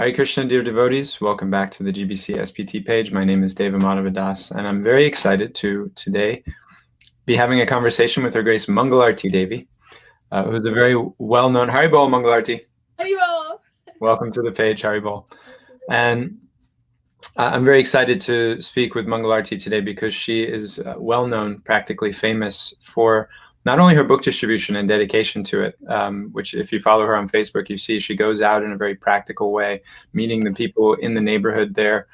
Hare Krishna, dear devotees. Welcome back to the GBC SPT page. My name is Deva Das, and I'm very excited to today be having a conversation with Her Grace Mangal-arti Devi, who's a very well-known Haribol Mangal-arti. Haribol! Welcome to the page, Haribol. And I'm very excited to speak with Mangal-arti today because she is well-known, practically famous for not only her book distribution and dedication to it, which if you follow her on Facebook, you see she goes out in a very practical way, meeting the people in the neighborhood there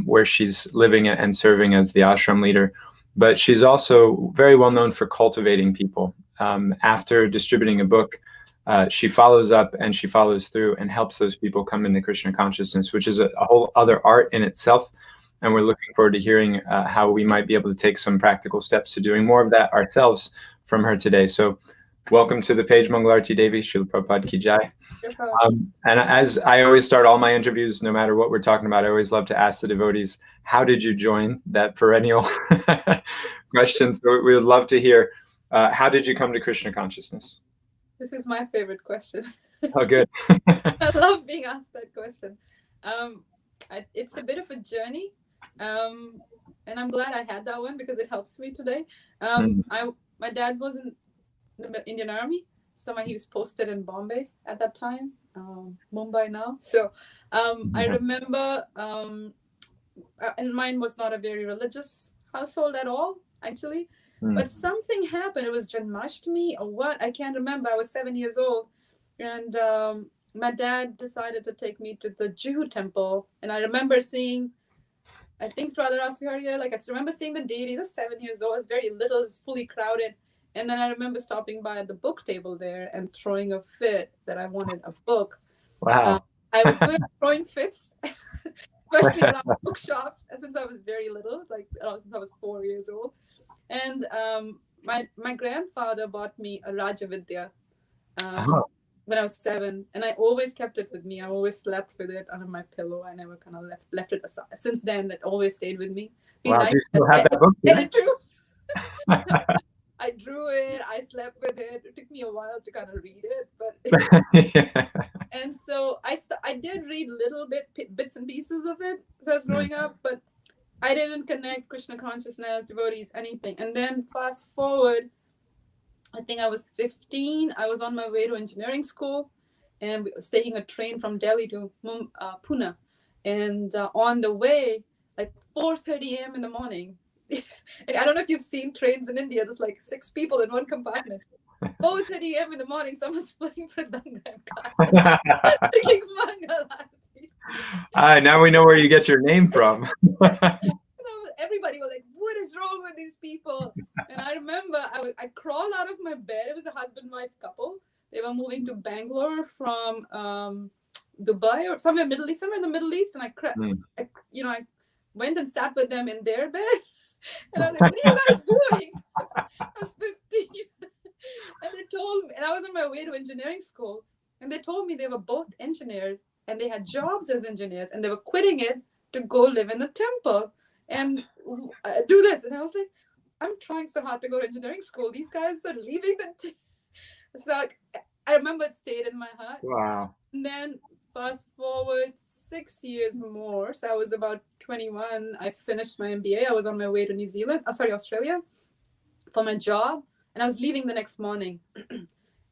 where she's living and serving as the ashram leader. But she's also very well known for cultivating people. After distributing a book, she follows up and she follows through and helps those people come into Krishna consciousness, which is a whole other art in itself. And we're looking forward to hearing how we might be able to take some practical steps to doing more of that ourselves from her today. So welcome to the page, Mangal-arti Devi, Srila Prabhupada Ki Jai. And as I always start all my interviews, no matter what we're talking about, I always love to ask the devotees, how did you join? That perennial question. So we would love to hear, how did you come to Krishna consciousness? This is my favorite question. Oh, good. I love being asked that question. It's a bit of a journey. And I'm glad I had that one because it helps me today. My dad was in the Indian Army. So he was posted in Bombay at that time, Mumbai now. So I remember, and mine was not a very religious household at all, actually. But something happened. It was Janmashtami or what? I can't remember. I was 7 years old. And my dad decided to take me to the Jew temple. And I remember seeing, I think Radha Rasvihari, like I remember seeing the deities. I was 7 years old. I was very little. It was fully crowded. And then I remember stopping by at the book table there and throwing a fit that I wanted a book. Wow. I was good at throwing fits, especially around bookshops, since I was very little, like since I was 4 years old. And my grandfather bought me a Rajavidya when I was 7, and I always kept it with me. I always slept with it under my pillow. I never kind of left it aside. Since then, it always stayed with me. Wow, do you still have that book? I do. I drew it. I slept with it. It took me a while to kind of read it, but and so I did read little bits and pieces of it as I was growing up, but I didn't connect Krishna consciousness, devotees, anything. And then fast forward, I think I was 15. I was on my way to engineering school, and we was taking a train from Delhi to Pune. And on the way, like 4:30 a.m. in the morning, and I don't know if you've seen trains in India. There's like 6 people in one compartment. 4:30 a.m. in the morning, someone's playing Pradanga and thinking Mangal-arti. Now we know where you get your name from. Everybody was like, what is wrong with these people? And I remember I crawled out of my bed. It was a husband-wife couple. They were moving to Bangalore from Dubai or somewhere in the Middle East. And I went and sat with them in their bed. And I was like, what are you guys doing? I was 15. And they told me, and I was on my way to engineering school. And they told me they were both engineers and they had jobs as engineers and they were quitting it to go live in a temple and do this. And I was like, I'm trying so hard to go to engineering school. These guys are leaving the So I remember it stayed in my heart. Wow. And then fast forward 6 years more. So I was about 21. I finished my MBA. I was on my way to Australia for my job. And I was leaving the next morning.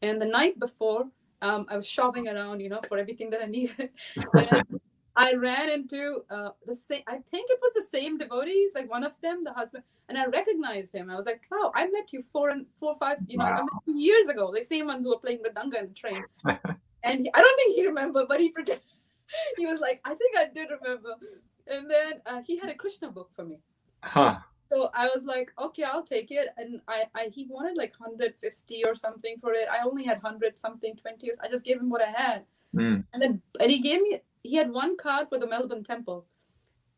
And the night before, I was shopping around, for everything that I needed. And I ran into the same, I think it was the same devotees, like one of them, the husband, and I recognized him. I was like, wow, I met you 4 or 5, I met you years ago. The same ones who were playing Mridanga in the train. And I don't think he remembered, but he pretended. He was like, I think I did remember. And then he had a Krishna book for me. So I was like, okay, I'll take it. And he wanted like 150 or something for it. I only had 100 something, 20. I just gave him what I had. And he gave me, he had one card for the Melbourne temple.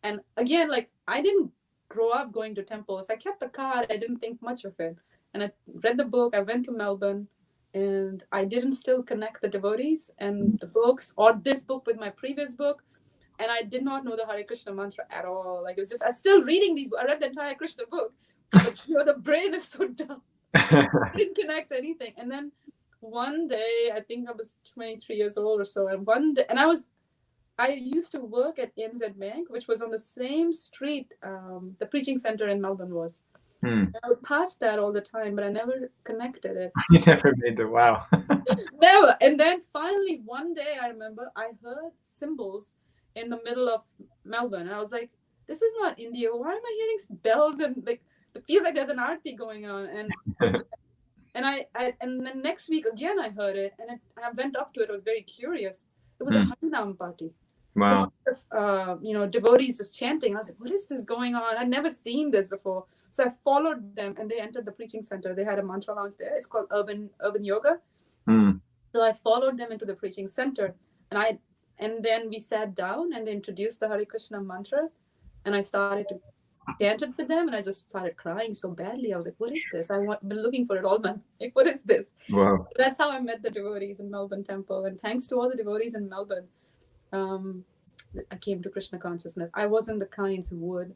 And again, like I didn't grow up going to temples. I kept the card. I didn't think much of it. And I read the book. I went to Melbourne and I didn't still connect the devotees and the books or this book with my previous book. And I did not know the Hare Krishna mantra at all. Like it was just, I was still reading these. I read the entire Krishna book, but the brain is so dumb. I didn't connect anything. And then one day, I think I was 23 years old or so. And one day, and I was I used to work at NZ Bank, which was on the same street the preaching center in Melbourne was. Hmm. I would pass that all the time, but I never connected it. You never made the wow. Never. And then finally, one day, I remember I heard cymbals in the middle of Melbourne. And I was like, this is not India. Why am I hearing bells? And like, it feels like there's an arti going on. And then next week again, I heard it, and I went up to it. I was very curious. It was a Harinam party. Wow. So, devotees just chanting. I was like, what is this going on? I'd never seen this before. So I followed them, and they entered the preaching center. They had a mantra lounge there. It's called Urban Yoga. So I followed them into the preaching center, and then we sat down, and they introduced the Hare Krishna mantra, and I started to chant it with them, and I just started crying so badly. I was like, what is this? I've been looking for it all month. Like, what is this? Wow. That's how I met the devotees in Melbourne Temple. And thanks to all the devotees in Melbourne, I came to Krishna consciousness. I wasn't the kinds who would,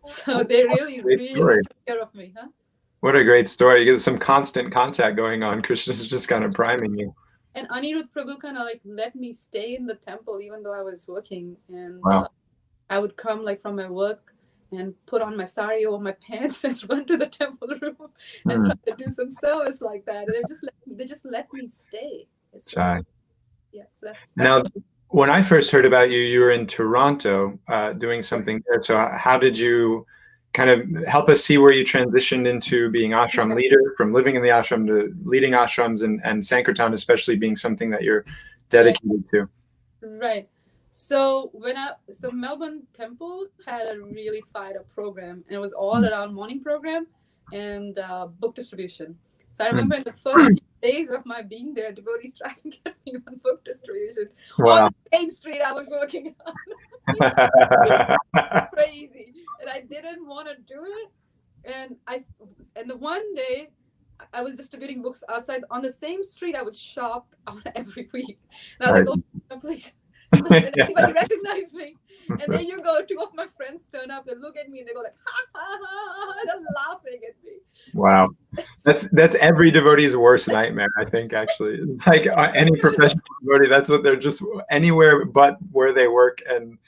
so they really took care of me. What a great story. You get some constant contact going on. Krishna's just kind of priming you. And Anirudh Prabhu kind of like let me stay in the temple even though I was working. And I would come like from my work and put on my sari over my pants and run to the temple room and try to do some service like that. And they just let me stay. It's just, so that's now, when I first heard about you, you were in Toronto doing something there. So how did you kind of help us see where you transitioned into being ashram leader, from living in the ashram to leading ashrams, and Sankirtan especially being something that you're dedicated to? Right. So Melbourne Temple had a really fired up program, and it was all around morning program and book distribution. So I remember in the first few days of my being there, devotees trying to get me on book distribution on the same street I was working on. Crazy. And I didn't want to do it. And the one day I was distributing books outside on the same street I would shop every week. And I was like, oh, please. Anybody recognize me? And there you go. Two of my friends turn up, they look at me and they go like, ha ha ha, they're laughing at me. Wow. That's every devotee's worst nightmare, I think, actually. Like any professional devotee, that's what they're just anywhere but where they work and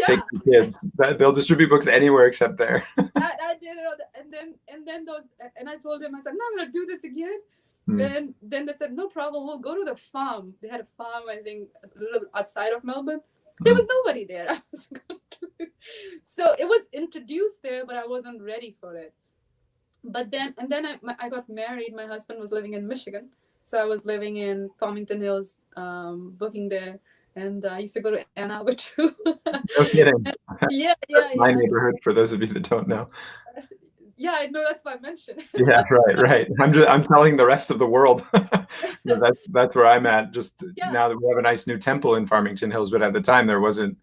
take the kids. They'll distribute books anywhere except there. I did it, and I told them, I said, I'm not gonna do this again. And then they said, no problem, we'll go to the farm. They had a farm, I think, a little outside of Melbourne. There was nobody there. So it was introduced there, but I wasn't ready for it. But then I got married. My husband was living in Michigan. So I was living in Farmington Hills, working there. And I used to go to Ann Arbor too. No kidding. Yeah. My neighborhood, for those of you that don't know. Yeah, I know, that's why I mentioned. Yeah, right. I'm telling the rest of the world. That's where I'm at. Just now that we have a nice new temple in Farmington Hills, but at the time there wasn't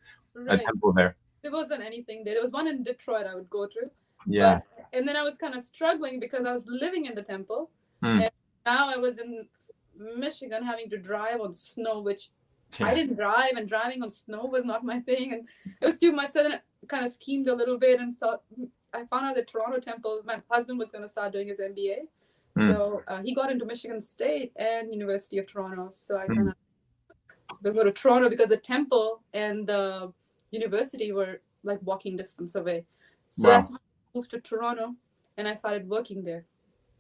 a temple there. There wasn't anything there. There was one in Detroit I would go to. Yeah. And then I was kind of struggling because I was living in the temple, and now I was in Michigan having to drive on snow, which I didn't drive, and driving on snow was not my thing. And it was too much. So then I kind of schemed a little bit, and so I found out the Toronto Temple, my husband was going to start doing his MBA. So he got into Michigan State and University of Toronto. So I kind of go to Toronto because the temple and the university were like walking distance away. So that's why I moved to Toronto and I started working there.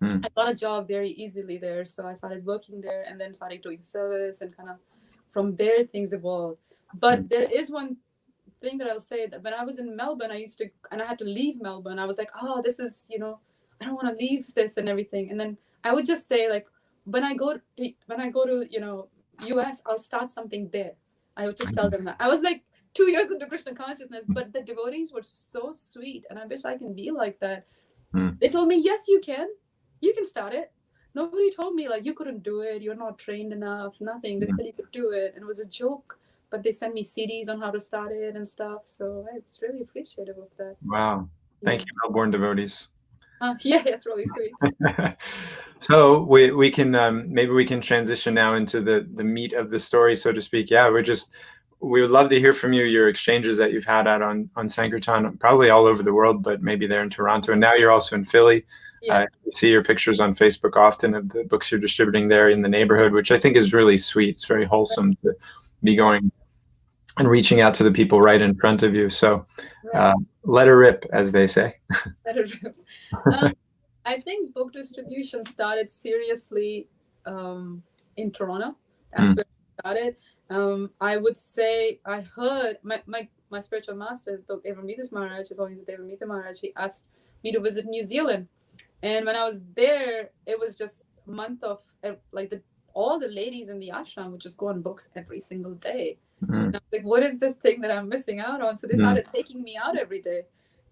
I got a job very easily there. So I started working there and then started doing service, and kind of from there things evolved. But there is one thing that I'll say, that when I was in Melbourne, I had to leave Melbourne. I was like, oh, this is, I don't want to leave this and everything. And then I would just say, like, when I go to US, I'll start something there. I would just tell them that. I was like 2 years into Krishna consciousness, but the devotees were so sweet, and I wish I can be like that. They told me, yes, you can start it. Nobody told me like you couldn't do it, you're not trained enough, nothing. They said you could do it, and it was a joke. But they sent me CDs on how to start it and stuff. So I was really appreciative of that. Wow. Thank you, Melbourne devotees. Yeah, it's really sweet. So we can maybe we can transition now into the meat of the story, so to speak. Yeah, we would love to hear from you, your exchanges that you've had out on Sankirtan, probably all over the world, but maybe there in Toronto. And now you're also in Philly. I see your pictures on Facebook often of the books you're distributing there in the neighborhood, which I think is really sweet. It's very wholesome to be going and reaching out to the people right in front of you. So Right. let her rip, as they say. Let it rip. I think book distribution started seriously in Toronto. That's where it started. I would say I heard my spiritual master, Dr. Evamita Maharaj, is always Evamita Maharaj. He asked me to visit New Zealand, and when I was there, it was just a month of like all the ladies in the ashram would just go on books every single day. And I was like, what is this thing that I'm missing out on? So they started taking me out every day,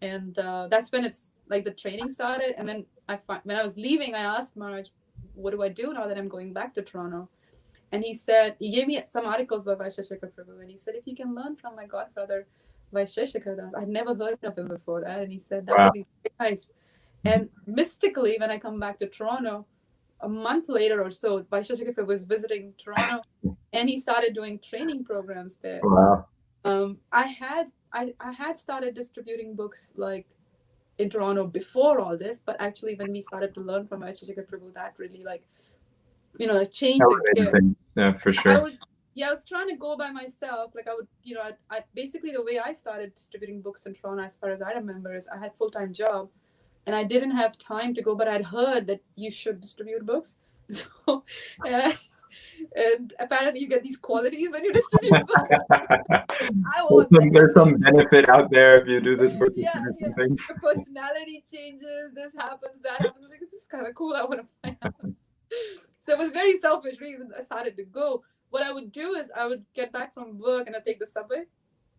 and that's when it's like the training started. And then when I was leaving, I asked Maharaj, what do I do now that I'm going back to Toronto? And he gave me some articles by Vaisheshika Prabhu, and he said, if you can learn from my godfather Vaisheshika Das, I'd never heard of him before that, and he said that would be very nice. And mystically, when I come back to Toronto, a month later or so, Vaisheshika Prabhu was visiting Toronto, and he started doing training programs there. Wow. I had started distributing books like in Toronto before all this, but actually when we started to learn from Vaisheshika Prabhu, that really changed the game. Yeah, for sure. I was trying to go by myself. Like I would, I basically the way I started distributing books in Toronto, as far as I remember, is I had a full-time job, and I didn't have time to go, but I'd heard that you should distribute books. So, and apparently you get these qualities when you distribute books. There's some benefit out there if you do this work. Yeah. Your personality changes, this happens, that happens. Like, this is kind of cool. I want to find out. So it was very selfish reasons I started to go. What I would do is I would get back from work and I'd take the subway,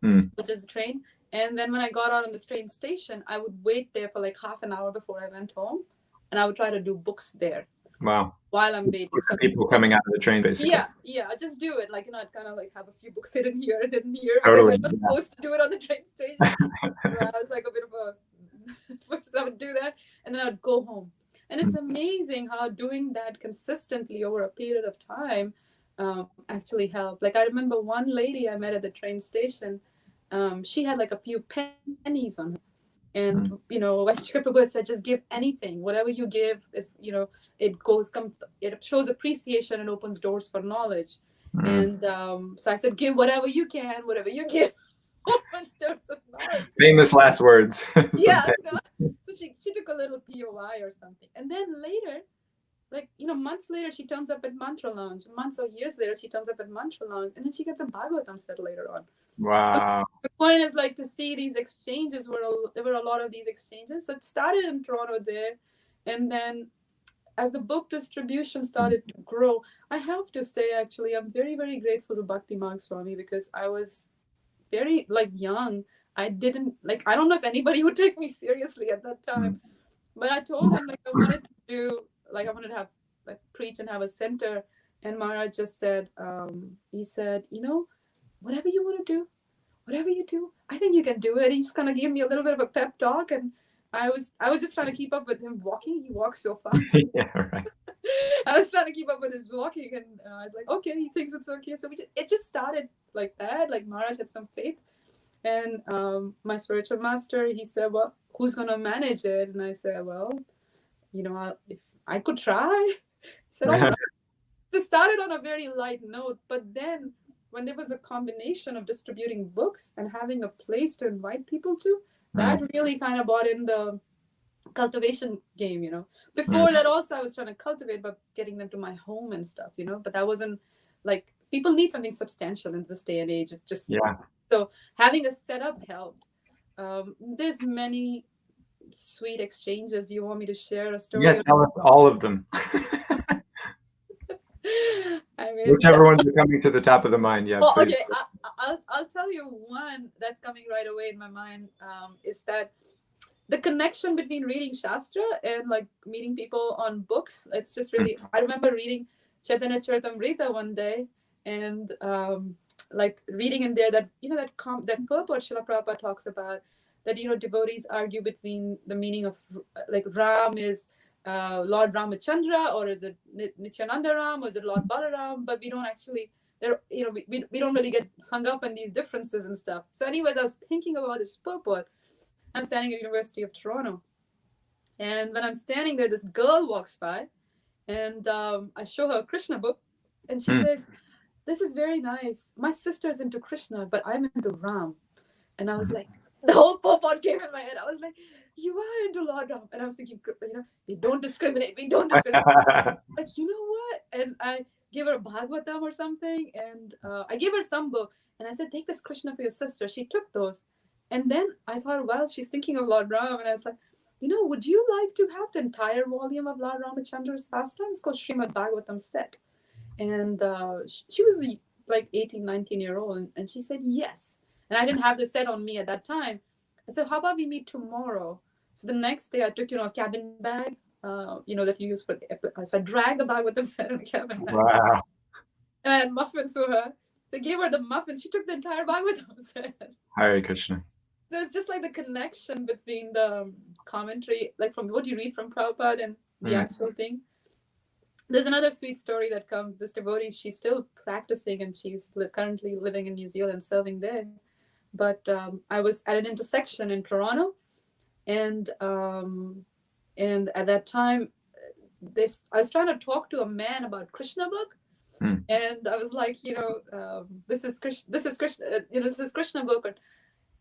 which is the train. And then when I got out on the train station, I would wait there for like half an hour before I went home. And I would try to do books there. Wow. While I'm waiting. So people coming out of the train, basically. Yeah. I just do it. Like, I'd kind of like have a few books hidden here and hidden here. Totally, because I'm not supposed to do it on the train station. I was like a bit of a, first I would do that and then I'd go home. And it's amazing how doing that consistently over a period of time actually helped. Like, I remember one lady I met at the train station, she had like a few pennies on her. And, Vaisheshika Prabhu said, just give anything. Whatever you give is, it shows appreciation and opens doors for knowledge. And so I said, give whatever you can, whatever you give opens doors of knowledge. Famous last words. Yeah. So she took a little POI or something. And then later, like, months later, she turns up at Mantra Lounge. Months or years later, she turns up at Mantra Lounge. And then she gets a Bhagavatam set later on. Wow. So the point is like to see these exchanges there were a lot of these exchanges. So it started in Toronto there. And then as the book distribution started to grow, I have to say, actually, I'm very, very grateful to Bhakti Marg Swami because I was very young. I don't know if anybody would take me seriously at that time, but I told him I wanted to have preach and have a center. And Maharaj just said, he said, whatever you want to do, whatever you do, I think you can do it. He just kind of gave me a little bit of a pep talk, and I was just trying to keep up with him walking. He walks so fast. Yeah, right. I was trying to keep up with his walking, and I was like, okay, he thinks it's okay. So it just started like that. Like Maharaj had some faith, and my spiritual master, he said, well, who's gonna manage it? And I said, well, if I could try. He said, all right. It started on a very light note, but then when there was a combination of distributing books and having a place to invite people to, that really kind of brought in the cultivation game, Before that also I was trying to cultivate by getting them to my home and stuff, but that wasn't like, people need something substantial in this day and age. It's just, so having a setup helped. There's many sweet exchanges. You want me to share a story? Yeah, tell us all of them. I mean, whichever ones are coming to the top of the mind. Yeah. Oh, okay. I'll tell you one that's coming right away in my mind. Is that the connection between reading Shastra and meeting people on books? It's just really. I remember reading Chaitanya Charitamrita one day, and reading in there that that purport Srila Prabhupada talks about, that devotees argue between the meaning of Ram is Lord Ramachandra, or is it Nityananda Ram, or is it Lord Balaram? But we don't actually, we don't really get hung up on these differences and stuff. So anyways, I was thinking about this purport. I'm standing at University of Toronto, and when I'm standing there, this girl walks by, and I show her a Krishna book, and she says, this is very nice. My sister's into Krishna, but I'm into Ram. And I was like, the whole pop-on came in my head. I was like, you are into Lord Ram. And I was thinking, we don't discriminate. We don't discriminate. Like, you know what? And I gave her a Bhagavatam or something. And I gave her some book. And I said, take this Krishna for your sister. She took those. And then I thought, well, she's thinking of Lord Ram. And I was like, would you like to have the entire volume of Lord Ramachandra's pastimes? It's called Srimad Bhagavatam set. And she was like 18, 19-year-old. And she said, yes. And I didn't have the set on me at that time. I said, how about we meet tomorrow? So the next day I took, a cabin bag, that you use for the, so I dragged the bag with them set in a cabin bag. Wow. And I had muffins for her. They gave her the muffins. She took the entire bag with them set. Hare Krishna. So it's just like the connection between the commentary, like from what you read from Prabhupada and the actual thing. There's another sweet story that comes. This devotee, she's still practicing and she's currently living in New Zealand, serving there. But I was at an intersection in Toronto, and at that time, I was trying to talk to a man about Krishna book, and I was like, this is Krishna, this is Krishna book,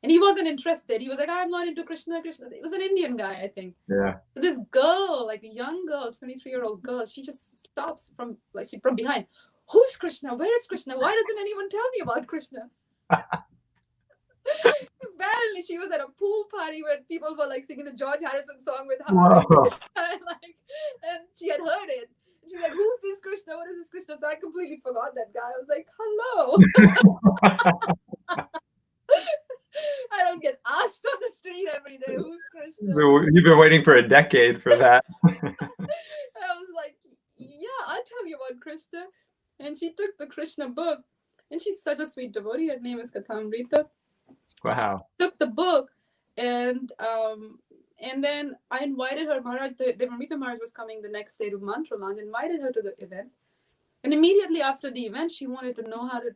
and he wasn't interested. He was like, I'm not into Krishna. It was an Indian guy, I think. Yeah. But this girl, like a young girl, 23-year-old girl, she just stops from behind. Who's Krishna? Where is Krishna? Why doesn't anyone tell me about Krishna? Apparently, she was at a pool party where people were like singing the George Harrison song with her. And she had heard it. She's like, who's this Krishna? What is this Krishna? So I completely forgot that guy. I was like, hello. I don't get asked on the street every day, who's Krishna? You've been waiting for a decade for that. I was like, yeah, I'll tell you about Krishna. And she took the Krishna book. And she's such a sweet devotee. Her name is Kathamrita. Wow. She took the book, and then I invited her. Maharaj, the Devamrita Maharaj was coming the next day to Mantra Lounge. Invited her to the event, and immediately after the event, she wanted to know how to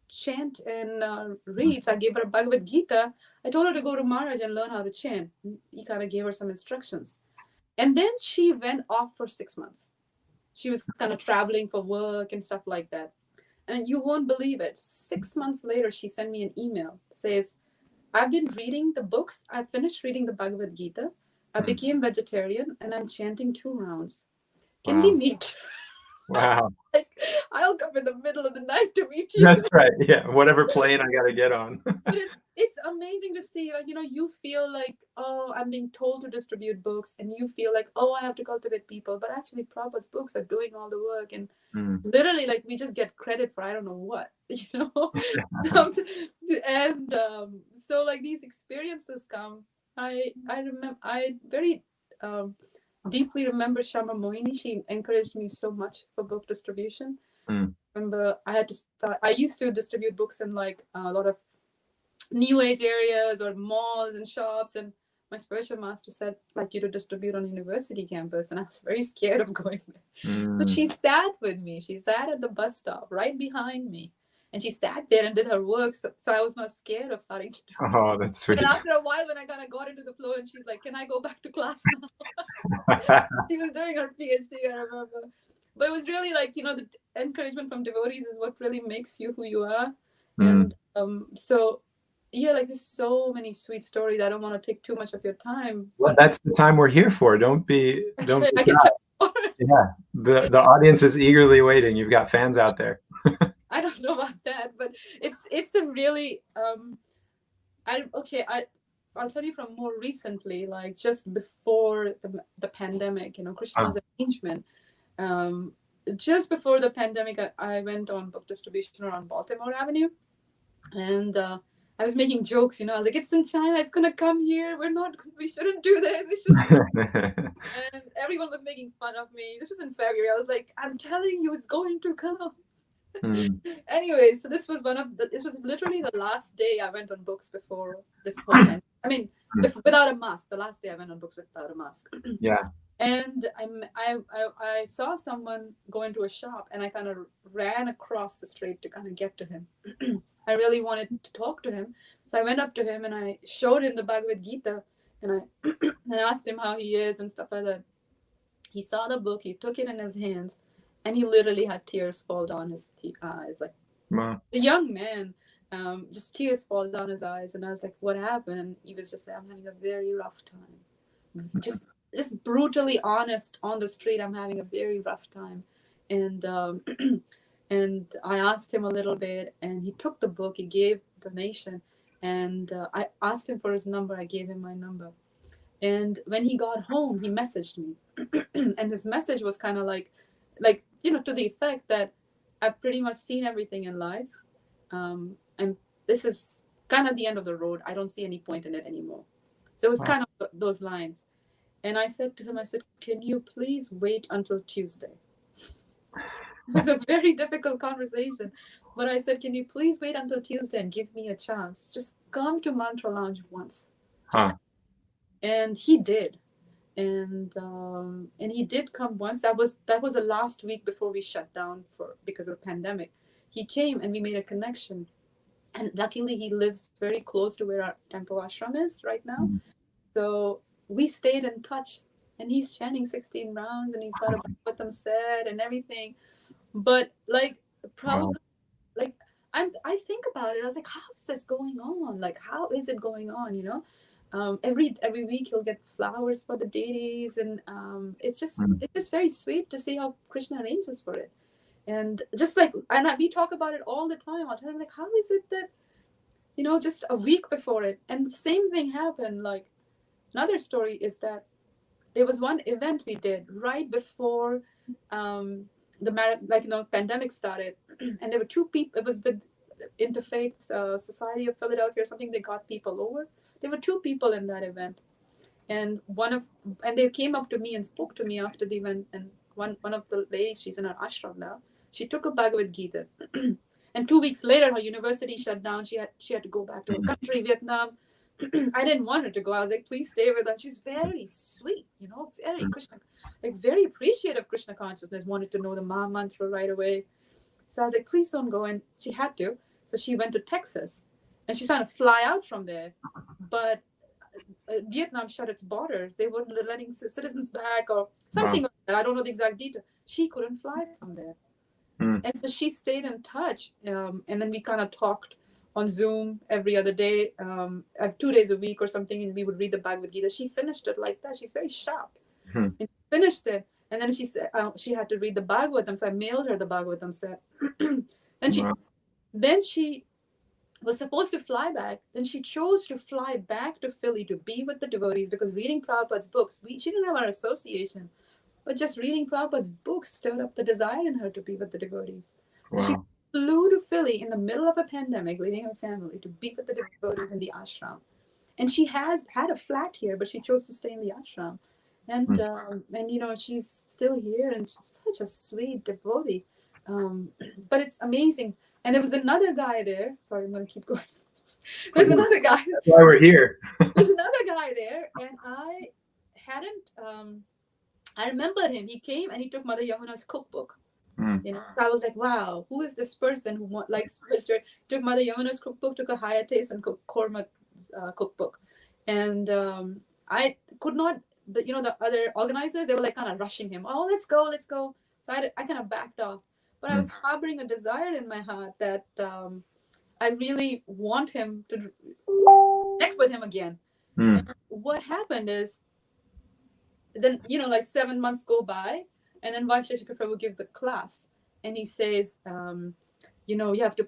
chant and read. So I gave her a Bhagavad Gita. I told her to go to Maharaj and learn how to chant. He kind of gave her some instructions, and then she went off for 6 months. She was kind of traveling for work and stuff like that. And you won't believe it. 6 months later, she sent me an email. Says, I've been reading the books. I finished reading the Bhagavad Gita. I became vegetarian and I'm chanting 2 rounds. Can we meet? Wow. Like, I'll come in the middle of the night to meet you. That's right. Yeah. Whatever plane I got to get on. But it's amazing to see, like, you feel like, oh, I'm being told to distribute books, and you feel like, oh, I have to cultivate people. But actually, Prabhupada's books are doing all the work. And literally, like, we just get credit for I don't know what, And so, like, these experiences come. I remember, I very deeply remember Shama Moini. She encouraged me so much for book distribution. Remember, I used to distribute books in like a lot of new age areas or malls and shops, and my spiritual master said, like, you to distribute on university campus, and I was very scared of going there. So she sat with me. She sat at the bus stop right behind me, and she sat there and did her work. So I was not scared of starting to do it. Oh, that's sweet. And after a while, when I kind of got into the flow, and she's like, can I go back to class now? She was doing her PhD, I remember. But it was really like, the encouragement from devotees is what really makes you who you are. And so, yeah, like, there's so many sweet stories. I don't want to take too much of your time. Well, that's the time we're here for. Don't be yeah, the audience is eagerly waiting. You've got fans out there. I don't know about that, but it's a really I'll tell you from more recently, like just before the pandemic, Krishna's arrangement. Just before the pandemic, I went on book distribution around Baltimore Avenue, and I was making jokes. I was like, it's in China, it's gonna come here. We shouldn't do this. And everyone was making fun of me. This was in February. I was like, I'm telling you, it's going to come. Anyway, so this was literally the last day I went on books before this whole thing. I mean, without a mask. The last day I went on books without a mask. Yeah. And I saw someone go into a shop, and I kind of ran across the street to kind of get to him. I really wanted to talk to him, so I went up to him and I showed him the Bhagavad Gita, and I asked him how he is and stuff like that. He saw the book, he took it in his hands, and he literally had tears fall down his eyes. Like, Wow. The young man, just tears fall down his eyes, and I was like, "What happened?" And he was just like, "I'm having a very rough time." Just brutally honest on the street. I'm having a very rough time, and and I asked him a little bit, and he took the book. He gave donation, and I asked him for his number. I gave him my number, and when he got home, he messaged me, and his message was kind of like to the effect that I've pretty much seen everything in life, and this is kind of the end of the road. I don't see any point in it anymore. So it was kind of those lines. And I said to him, I said, "Can you please wait until Tuesday?" It was a very difficult conversation. But I said, "Can you please wait until Tuesday and give me a chance? Just come to Mantra Lounge once." Just, and he did. And he did come once. That was the last week before we shut down because of the pandemic. He came and we made a connection. And luckily he lives very close to where our temple ashram is right now. So we stayed in touch, and he's chanting 16 rounds, and he's got a Bhagavatam set and everything. But probably I think about it. I was like, how is this going on? Like, how is it going on? Every week he'll get flowers for the deities, and it's just very sweet to see how Krishna arranges for it. And we talk about it all the time. I'll tell him, like, how is it that just a week before it, and the same thing happened. Like, another story is that there was one event we did right before the pandemic started, and there were two people. It was with Interfaith Society of Philadelphia or something. They got people over. There were two people in that event, and they came up to me and spoke to me after the event. And one of the ladies, she's in her ashram now. She took a Bhagavad Gita, and 2 weeks later, her university shut down. She had to go back to her country, Vietnam. I didn't want her to go. I was like, "Please stay with us." She's very sweet, very Krishna, very appreciative Krishna consciousness. Wanted to know the Maha Mantra right away. So I was like, "Please don't go." And she had to. So she went to Texas, and she's trying to fly out from there, but Vietnam shut its borders. They weren't letting citizens back or something like that. I don't know the exact detail. She couldn't fly from there. And so she stayed in touch. And then we kind of talked on Zoom every other day, 2 days a week or something, and we would read the Bhagavad Gita. She finished it like that. She's very sharp. And she finished it. And then she said she had to read the Bhagavatam, so I mailed her the Bhagavatam set. Then she was supposed to fly back. Then she chose to fly back to Philly to be with the devotees, because reading Prabhupada's books, she didn't have our association, but just reading Prabhupada's books stirred up the desire in her to be with the devotees. Wow. She flew to Philly in the middle of a pandemic, leaving her family, to be with the devotees in the ashram. And she has had a flat here, but she chose to stay in the ashram. And she's still here, and she's such a sweet devotee. But it's amazing. And there was another guy there. Sorry, I'm going to keep going. There's another guy. That's why we're here. There's another guy there, and I hadn't. I remembered him. He came and he took Mother Yamuna's cookbook. So I was like, wow, who is this person who likes spiritual? Took Mother Yamuna's cookbook, took a higher taste, and cooked Korma's cookbook. And I could not. The other organizers, they were like kind of rushing him. Oh, let's go. So I kind of backed off. But I was harboring a desire in my heart that I really want him to connect with him again. And what happened is, then 7 months go by, and then Vaisheshika Prabhu gives the class, and he says, you have to.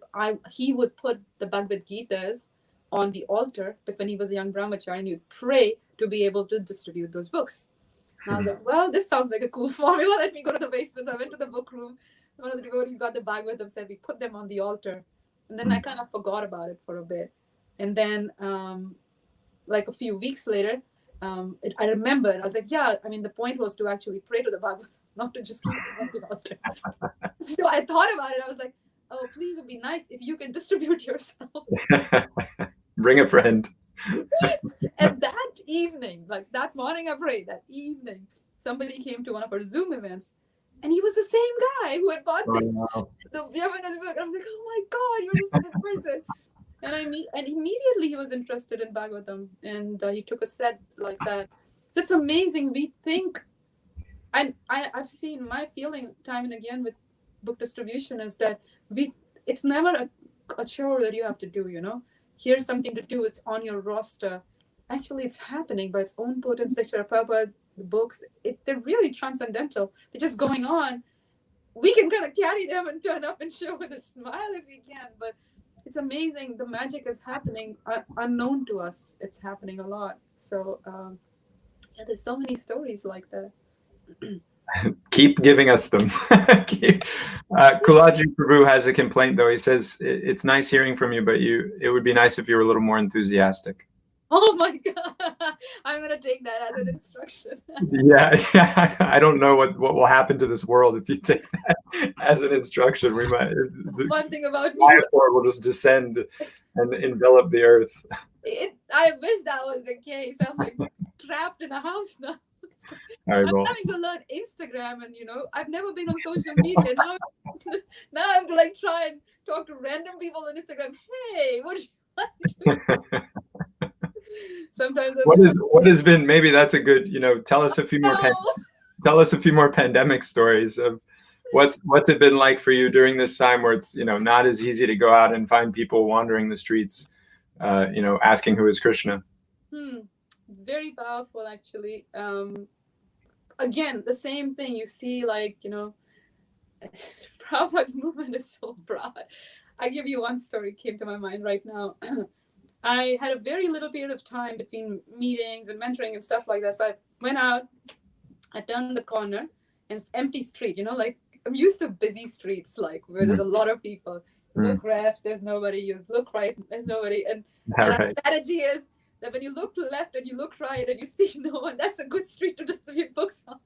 He would put the Bhagavad Gitas on the altar, but when he was a young brahmachari, and he'd pray to be able to distribute those books. And I was like, well, this sounds like a cool formula. Let me go to the basement. So I went to the book room. One of the devotees got the Bhagavatam, said we put them on the altar. And then I kind of forgot about it for a bit. And then a few weeks later, I remembered. I was like, yeah, the point was to actually pray to the Bhagavatam, not to just keep it on the altar. So I thought about it. I was like, oh, please, it would be nice if you can distribute yourself. Bring a friend. And that evening, that morning I prayed, that evening, somebody came to one of our Zoom events, and he was the same guy who had bought the Yamana's book. I was like, oh my God, you're the same person. And immediately he was interested in Bhagavatam, and he took a set like that. So it's amazing. We think, and I've seen my feeling time and again with book distribution is that it's never a chore that you have to do, here's something to do, it's on your roster. Actually, it's happening by its own potency. Like Prabhupada, the books, they're really transcendental. They're just going on. We can kind of carry them and turn up and show with a smile if we can, but it's amazing. The magic is happening unknown to us. It's happening a lot. So yeah, there's so many stories like that. Keep giving us them. Kulaji Prabhu has a complaint, though. He says it's nice hearing from you, but it would be nice if you were a little more enthusiastic. Oh my God, I'm gonna take that as an instruction. Yeah, I don't know what will happen to this world if you take that as an instruction. We might. One thing about me, will just descend and envelop the earth. I wish that was the case. I'm like trapped in a house now. I'm having to learn Instagram, and I've never been on social media. Now I have to like try and talk to random people on Instagram. Hey, what do you like? Sometimes what has been, maybe that's a good, tell us a few more pandemic stories of what's it been like for you during this time where it's not as easy to go out and find people wandering the streets asking who is Krishna. Very powerful, actually. Again, the same thing you see, like Prabhupada's movement is so broad. I give you one story came to my mind right now. I had a very little period of time between meetings and mentoring and stuff like that. So I went out, I turned the corner, and it's empty street. Like I'm used to busy streets, like where there's a lot of people. You look left, there's nobody. You look right, there's nobody. And our strategy is that when you look left and you look right and you see no one, that's a good street to distribute books on,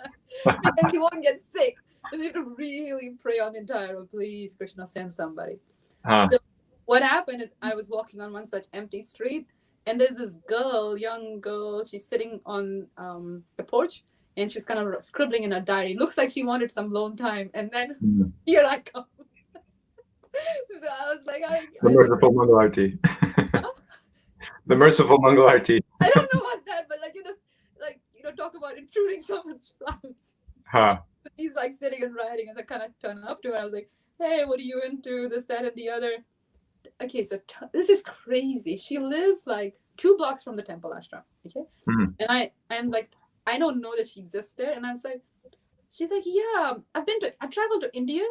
because you won't get sick. Because you have to really pray on the entire world, please, Krishna, send somebody. So what happened is I was walking on one such empty street, and there's this young girl, she's sitting on the porch, and she's kind of scribbling in her diary. Looks like she wanted some alone time, and then here I come. So I was like, the merciful Mangal-arti. The merciful Mangal-arti. I don't know about that, but talk about intruding someone's privacy. So he's like sitting and writing, and I kind of turn up to her. I was like, hey, what are you into? This, that, and the other. Okay, so this is crazy. She lives like 2 blocks from the temple ashram. Okay, and I don't know that she exists there. And I was like, she's like, yeah, I've traveled to India.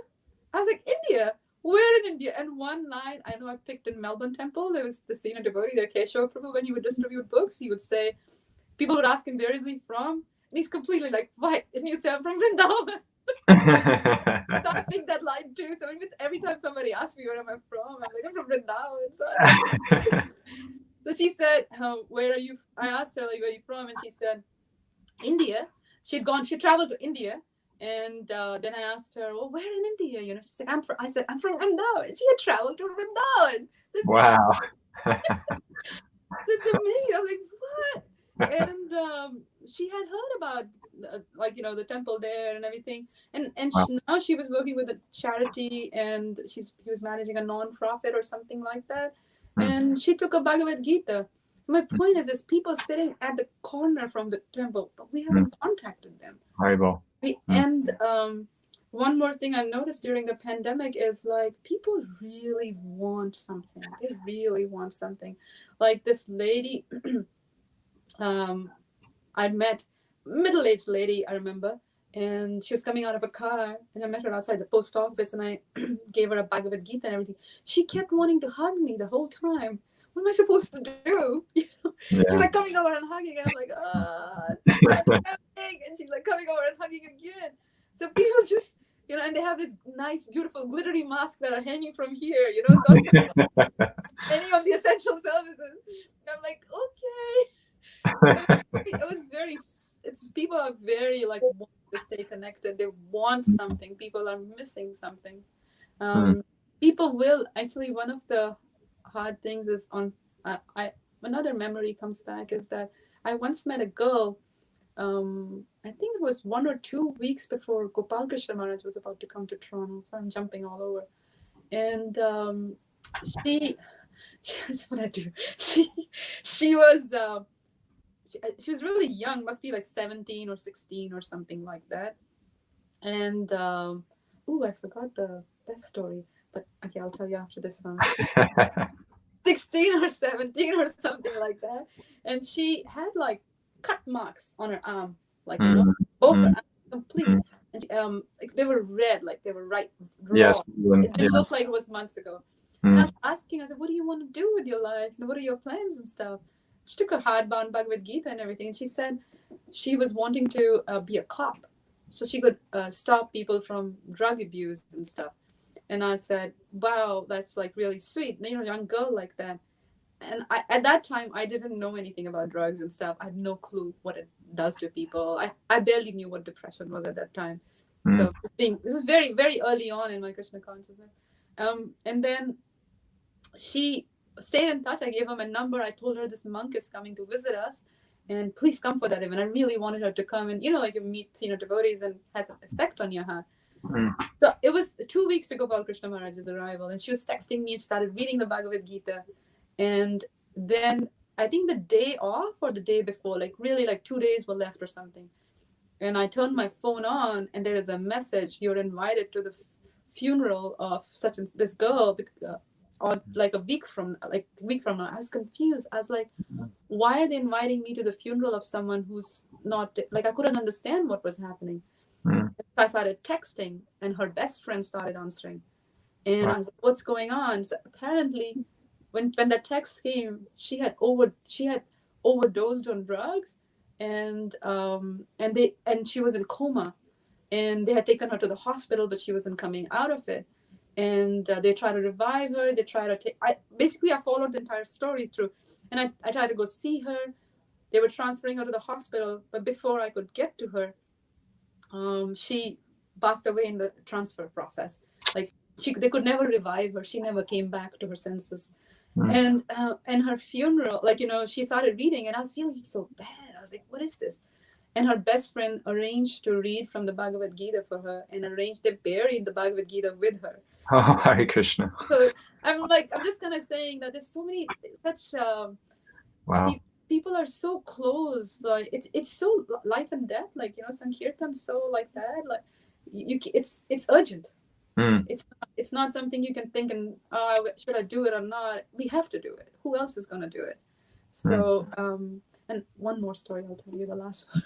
I was like, India? Where in India? And one line I know I picked in Melbourne Temple. There was the senior devotee there, Keshav Prabhu. When he would distribute books, he would say, people would ask him, where is he from? And he's completely like, what? And he'd say, I'm from Vrindavan. So I picked that line too. So every time somebody asks me where am I from, I'm like, I'm from Vrindavan. So she said, where are you? I asked her, like, where are you from? And she said, India. She traveled to India. And then I asked her, well, where in India? She said, I said, I'm from Vrindavan. She had traveled to Vrindavan. Wow. This is amazing. I'm like, what? And she had heard about the temple there and everything, and now she was working with a charity, and he was managing a non-profit or something like that, and she took a Bhagavad Gita. My point is people sitting at the corner from the temple, but we haven't contacted them. And one more thing I noticed during the pandemic is like people really want something. They really want something. Like this lady I met, middle-aged lady, I remember, and she was coming out of a car, and I met her outside the post office, and I gave her a Bhagavad Gita and everything. She kept wanting to hug me the whole time. What am I supposed to do? She's like coming over and hugging, and I'm like, and she's like coming over and hugging again. So people just, and they have this nice, beautiful, glittery mask that are hanging from here, it's not any of the essential services. I'm like, okay. People are very like want to stay connected. They want something. People are missing something. People will actually. One of the hard things is another memory comes back is that I once met a girl. I think it was 1 or 2 weeks before Gopal Krishna Maharaj was about to come to Toronto. So I'm jumping all over, and that's what I do. She was really young, must be like 17 or 16 or something like that. And I forgot the best story. but okay, I'll tell you after this one. 16 or 17 or something like that. And she had like cut marks on her arm, like, you know, both her arms completely. And like they were red, like they were right raw. Yes. It didn't look like it was months ago. And I was asking, I said, what do you want to do with your life? What are your plans and stuff? She took a hardbound Bhagavad Gita and everything. And she said she was wanting to be a cop so she could stop people from drug abuse and stuff. And I said, wow, that's like really sweet. You know, young girl like that. And at that time, I didn't know anything about drugs and stuff. I had no clue what it does to people. I barely knew what depression was at that time. So it was very, very early on in my Krishna consciousness. And then she stayed in touch. I gave her my number. I told her this monk is coming to visit us, and please come for that event. I really wanted her to come and, you know, like you meet, you know, devotees and has an effect on your heart. So it was 2 weeks to Gopal Krishna Maharaj's arrival, and she was texting me and started reading the Bhagavad Gita. And then I think the day off or the day before, like really like 2 days were left or something. And I turned my phone on and there is a message, you're invited to the funeral of such and this girl, or like a week from now. I was confused. I was like, why are they inviting me to the funeral of someone who's not, like, I couldn't understand what was happening. I started texting and her best friend started answering. And I was like, what's going on? So apparently when the text came, she had overdosed on drugs, and she was in coma, and they had taken her to the hospital, but she wasn't coming out of it. And they tried to revive her. They tried to take. I followed the entire story through, and I tried to go see her. They were transferring her to the hospital, but before I could get to her, she passed away in the transfer process. Like they could never revive her. She never came back to her senses. And her funeral, like, you know, she started reading, and I was feeling so bad. I was like, what is this? And her best friend arranged to read from the Bhagavad Gita for her, and they buried the Bhagavad Gita with her. Oh, Hare Krishna. So I'm just kind of saying that there's so many such wow. People are so close. Like it's so life and death. Like, you know, Sankirtan, so like that. Like it's urgent. It's not something you can think and should I do it or not? We have to do it. Who else is going to do it? So and one more story I'll tell you, the last one.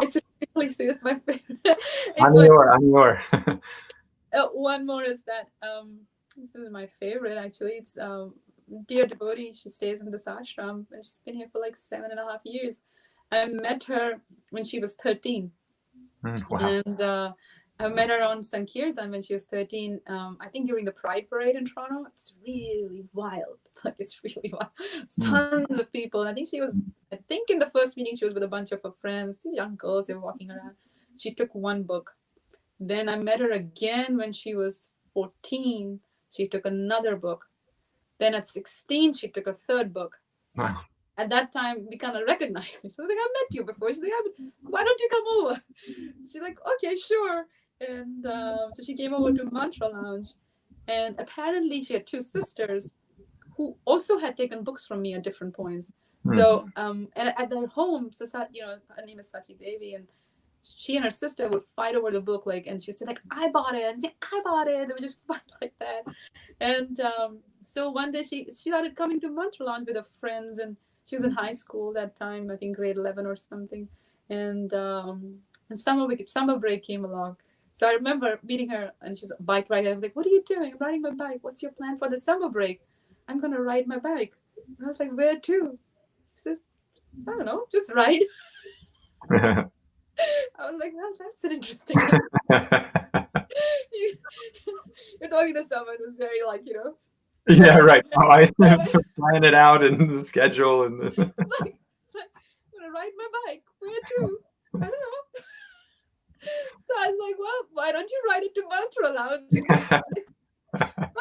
It's really serious, my favorite. I'm your. One more is that this is my favorite actually. It's dear devotee. She stays in this ashram and she's been here for like 7.5 years. I met her when she was 13. Wow. And I met her on Sankirtan when she was 13. I think during the Pride Parade in Toronto. It's really wild. Like, it's really wild. It's tons of people. And I think in the first meeting, she was with a bunch of her friends, 2 young girls. They were walking around. She took one book. Then I met her again when she was 14. She took another book. Then at 16, she took a third book. Wow. At that time, we kind of recognized her. She was like, I met you before. She's like, why don't you come over? She's like, okay, sure. And so she came over to Mantra Lounge. And apparently she had 2 sisters who also had taken books from me at different points. So, and at their home, so, you know, her name is Sachi Devi, and she and her sister would fight over the book, like, and she would say, like, I bought it, and yeah, I bought it. They would just fight like that. And so one day she started coming to Mantra Lounge with her friends, and she was in high school that time, I think grade 11 or something. And summer break came along. So I remember meeting her, and she's a bike rider. I was like, what are you doing? I'm riding my bike. What's your plan for the summer break? I'm going to ride my bike. And I was like, where to? She says, I don't know, just ride. I was like, well, that's an interesting You're talking to someone who's very, like, you know. Yeah, right. Oh, I plan it out and the schedule. And it's like, I'm going to ride my bike. Where to? I don't know. So I was like, well, why don't you ride it to Mantra Lounge?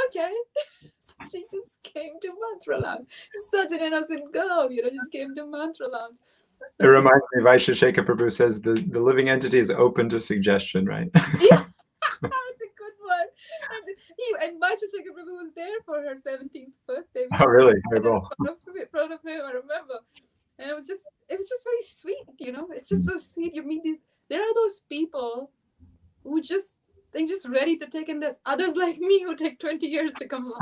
Okay. So she just came to Mantra Lounge. Such an innocent girl, you know, just came to Mantra Lounge. It reminds me, Vaishya Shekhar Prabhu says the living entity is open to suggestion, right? Yeah, that's a good one. And Vaishya Shekhar Prabhu was there for her 17th birthday. Oh, really? Very well. Proud of him, I remember. And it was just very sweet, you know. It's just so sweet. You meet there are those people who just they're just ready to take in this. Others like me who take 20 years to come along.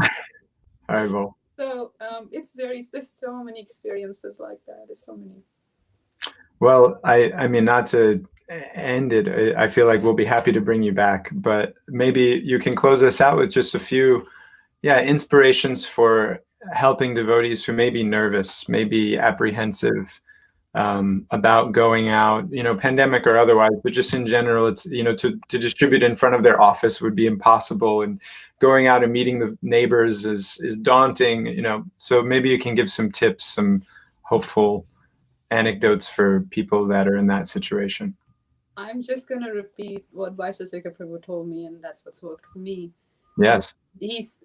Horrible. So there's so many experiences like that. There's so many. Well, I mean, not to end it, I feel like we'll be happy to bring you back, but maybe you can close us out with just a few, inspirations for helping devotees who may be nervous, may be apprehensive about going out, pandemic or otherwise, but just in general, it's, to distribute in front of their office would be impossible. And going out and meeting the neighbors is daunting, so maybe you can give some tips, some hopeful anecdotes for people that are in that situation. I'm just going to repeat what Vaisheshika Prabhu told me, and that's what's worked for me. Yes.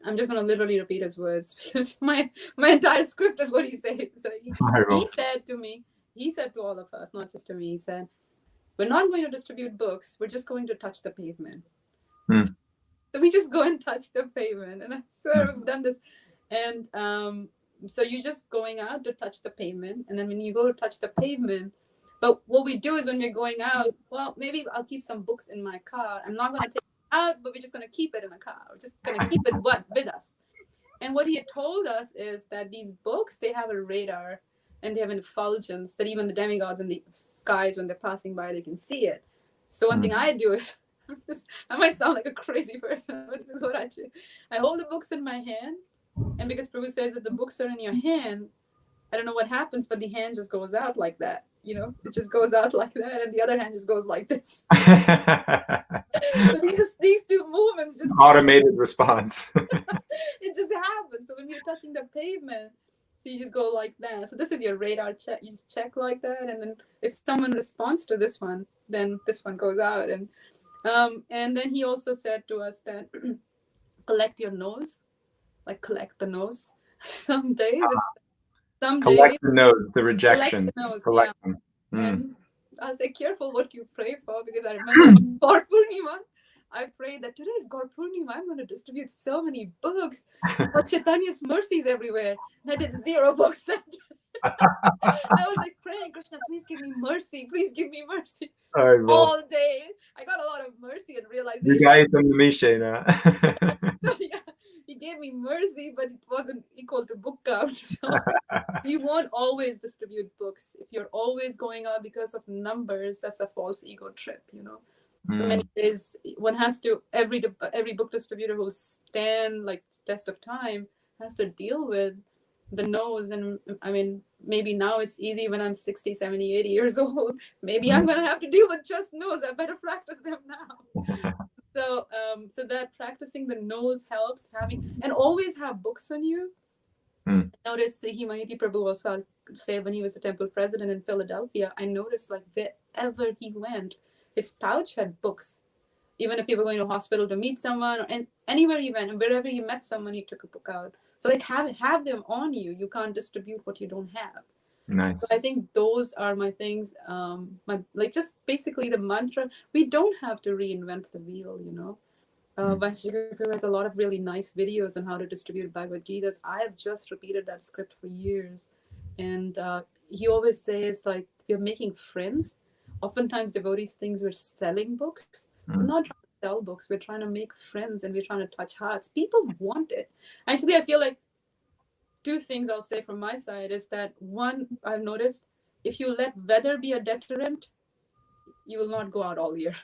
I'm just going to literally repeat his words because my entire script is what he said. So he said to me, he said to all of us, not just to me, he said, we're not going to distribute books. We're just going to touch the pavement. So we just go and touch the pavement. And I swear we've done this. And so you're just going out to touch the pavement. And then when you go to touch the pavement, but what we do is when we're going out, well, maybe I'll keep some books in my car. I'm not going to take it out, but we're just going to keep it in the car. We're just going to keep it with us. And what he had told us is that these books, they have a radar and they have an effulgence that even the demigods in the skies, when they're passing by, they can see it. So one thing I do is, I might sound like a crazy person, but this is what I do. I hold the books in my hand. And because Prabhu says that the books are in your hand, I don't know what happens, but the hand just goes out like that. It just goes out like that, and the other hand just goes like this. So these two movements just automated response. It just happens. So when you're touching the pavement, so you just go like that. So this is your radar check. You just check like that, and then if someone responds to this one, then this one goes out. And then he also said to us that collect your nose, like collect the nose. Some days collect the nose, the rejection. Collect the nose, And I was like, careful what you pray for, because I remember Gaur Purnima, I prayed that today is Gaur Purnima, I'm going to distribute so many books, but Chaitanya's mercies everywhere. And I did 0 books that day. I was like praying, Krishna, please give me mercy. Please give me mercy. All day. I got a lot of mercy and realization. So, yeah, he gave me mercy, but it wasn't equal to book count. So you won't always distribute books. If you're always going out because of numbers, that's a false ego trip, So many days one has to, every book distributor who stand like test of time has to deal with the nose. And I mean, maybe now it's easy when I'm 60, 70, 80 years old. Maybe I'm going to have to deal with just nose. I better practice them now. So that practicing the nose helps, and always have books on you. Notice Himayati Prabhu also say when he was a temple president in Philadelphia, I noticed like wherever he went, his pouch had books. Even if you were going to a hospital to meet someone, and anywhere you went, and wherever you met someone, you took a book out. So like have them on you. You can't distribute what you don't have. Nice. So I think those are my things. Just basically the mantra. We don't have to reinvent the wheel, Vaisheshika Prabhu has a lot of really nice videos on how to distribute Bhagavad Gitas. I have just repeated that script for years. And he always says, like, we're making friends. Oftentimes devotees think we're selling books. We're not trying to sell books. We're trying to make friends, and we're trying to touch hearts. People want it. Actually, I feel like 2 things I'll say from my side is that, one, I've noticed, if you let weather be a deterrent, you will not go out all year.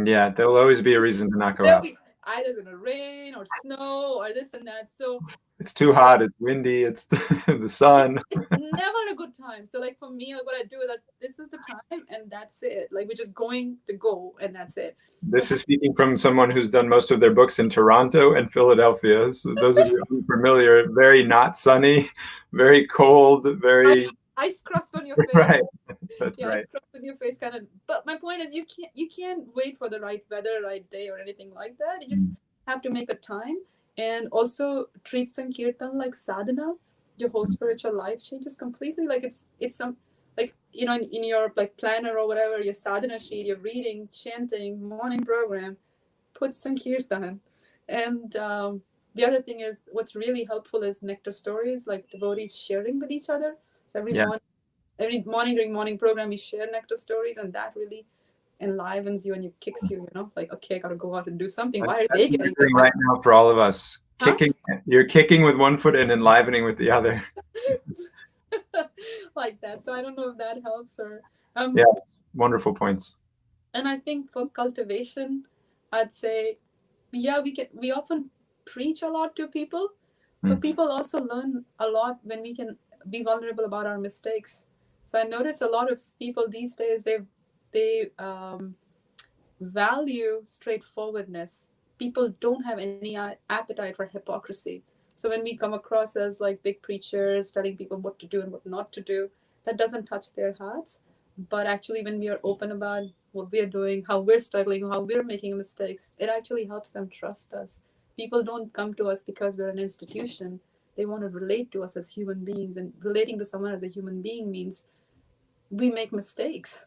Yeah, there'll always be a reason to not go out. Either it's going to rain or snow or this and that. So it's too hot, it's windy, it's the sun. It's never a good time. So like for me, like what I do is this is the time and that's it. Like we're just going to go and that's it. This is speaking from someone who's done most of their books in Toronto and Philadelphia. So those of you unfamiliar, very not sunny, very cold, very ice crust on your face. Right. That's right. Ice crust on your face kind of. But my point is you can't wait for the right weather, right day or anything like that. You just have to make a time, and also treat Sankirtan like sadhana. Your whole spiritual life changes completely. Like it's some, like, in your like planner or whatever, your sadhana sheet, your reading, chanting, morning program, put Sankirtan. And the other thing is, what's really helpful is nectar stories, like devotees sharing with each other. So every morning during morning program, we share nectar stories, and that really enlivens you and kicks you, you know, like, okay, I gotta go out and do something. Why are That's they what getting you're doing right now for all of us. Huh? You're kicking with one foot and enlivening with the other. like that? So I don't know if that helps or Yeah, wonderful points. And I think for cultivation, I'd say, yeah, we often preach a lot to people, but people also learn a lot when we can be vulnerable about our mistakes. So I notice a lot of people these days, they value straightforwardness. People don't have any appetite for hypocrisy. So when we come across as like big preachers telling people what to do and what not to do, that doesn't touch their hearts. But actually, when we are open about what we are doing, how we're struggling, how we're making mistakes, it actually helps them trust us. People don't come to us because we're an institution. They want to relate to us as human beings, and relating to someone as a human being means we make mistakes.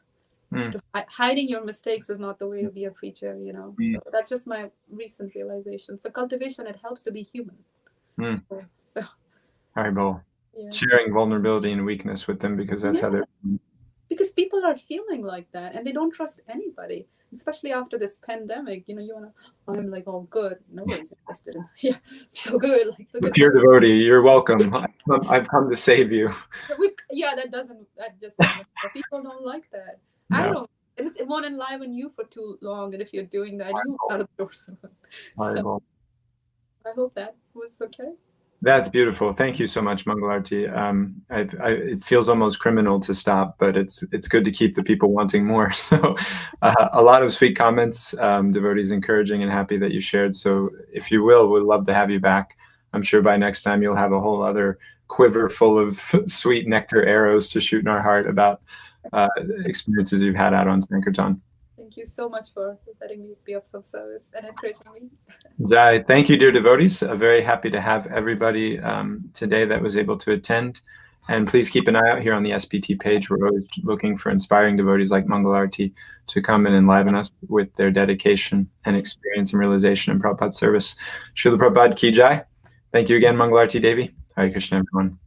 Hiding your mistakes is not the way to be a preacher, you know. So that's just my recent realization. So cultivation, it helps to be human. So Haribol. Yeah. Sharing vulnerability and weakness with them, because that's how they're. Because people are feeling like that and they don't trust anybody, especially after this pandemic. You know, you wanna, I'm like all good. Nobody's interested in that. So good. Like the pure devotee, you're welcome. I've come to save you. That just people don't like that. No. I don't. It won't enliven you for too long, and if you're doing that, you out of the door soon. So I hope that was okay. That's beautiful. Thank you so much, Mangal-arti. It feels almost criminal to stop, but it's good to keep the people wanting more. So a lot of sweet comments, devotees encouraging and happy that you shared. So if you will, we'd love to have you back. I'm sure by next time you'll have a whole other quiver full of sweet nectar arrows to shoot in our heart about experiences you've had out on Sankirtan. Thank you so much for letting me be of some service and encouraging me. Jai, thank you, dear devotees. Very happy to have everybody today that was able to attend. And please keep an eye out here on the SPT page. We're always looking for inspiring devotees like Mangal-arti to come and enliven us with their dedication and experience and realization in Prabhupada's service. Srila Prabhupada Ki Jai. Thank you again, Mangal-arti Devi. Hare Krishna, everyone.